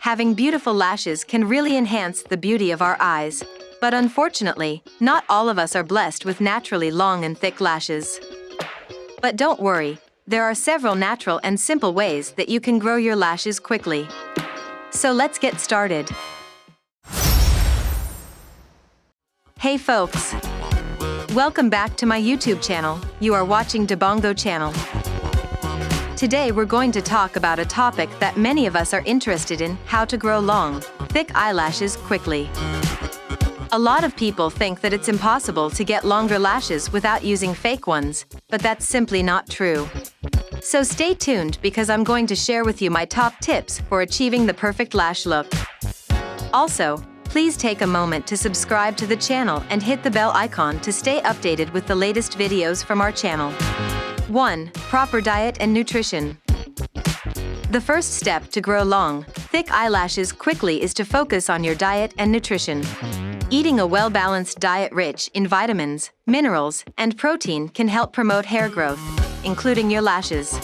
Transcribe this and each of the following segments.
Having beautiful lashes can really enhance the beauty of our eyes. But unfortunately, not all of us are blessed with naturally long and thick lashes. But don't worry, there are several natural and simple ways that you can grow your lashes quickly. So let's get started. Hey folks! Welcome back to my YouTube channel. You are watching Debongo channel. Today we're going to talk about a topic that many of us are interested in: how to grow long, thick eyelashes quickly. A lot of people think that it's impossible to get longer lashes without using fake ones, but that's simply not true. So stay tuned because I'm going to share with you my top tips for achieving the perfect lash look. Also, please take a moment to subscribe to the channel and hit the bell icon to stay updated with the latest videos from our channel. 1. Proper diet and nutrition. The first step to grow long, thick eyelashes quickly is to focus on your diet and nutrition. Eating a well-balanced diet rich in vitamins, minerals, and protein can help promote hair growth, including your lashes.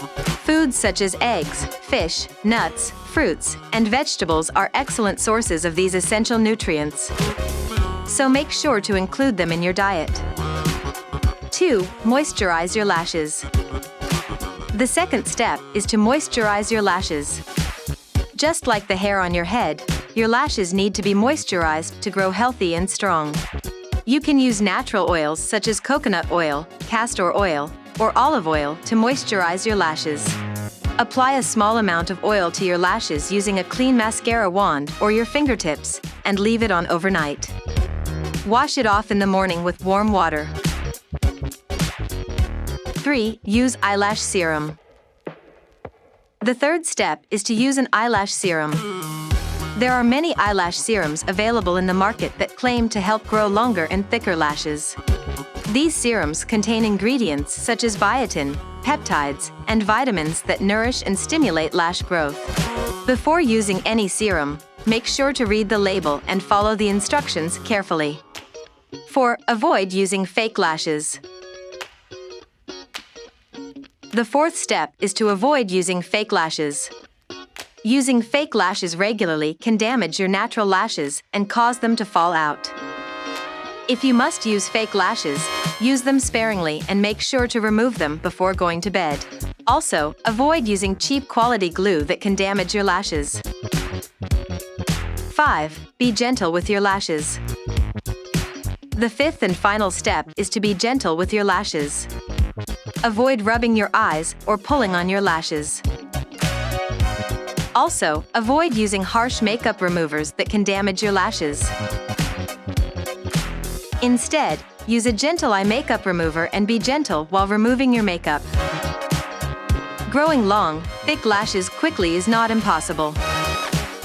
Foods such as eggs, fish, nuts, fruits, and vegetables are excellent sources of these essential nutrients. So make sure to include them in your diet. 2. Moisturize your lashes. The second step is to moisturize your lashes. Just like the hair on your head, your lashes need to be moisturized to grow healthy and strong. You can use natural oils such as coconut oil, castor oil, or olive oil to moisturize your lashes. Apply a small amount of oil to your lashes using a clean mascara wand or your fingertips, and leave it on overnight. Wash it off in the morning with warm water. 3. Use eyelash serum. The third step is to use an eyelash serum. There are many eyelash serums available in the market that claim to help grow longer and thicker lashes. These serums contain ingredients such as biotin, peptides, and vitamins that nourish and stimulate lash growth. Before using any serum, make sure to read the label and follow the instructions carefully. 4. Avoid using fake lashes. The fourth step is to avoid using fake lashes. Using fake lashes regularly can damage your natural lashes and cause them to fall out. If you must use fake lashes, use them sparingly and make sure to remove them before going to bed. Also, avoid using cheap quality glue that can damage your lashes. 5. Be gentle with your lashes. The fifth and final step is to be gentle with your lashes. Avoid rubbing your eyes or pulling on your lashes. Also, avoid using harsh makeup removers that can damage your lashes. Instead, use a gentle eye makeup remover and be gentle while removing your makeup. Growing long, thick lashes quickly is not impossible.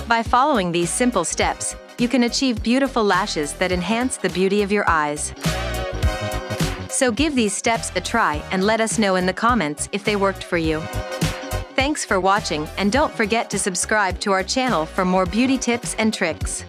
By following these simple steps, you can achieve beautiful lashes that enhance the beauty of your eyes. So give these steps a try and let us know in the comments if they worked for you. Thanks for watching, and don't forget to subscribe to our channel for more beauty tips and tricks.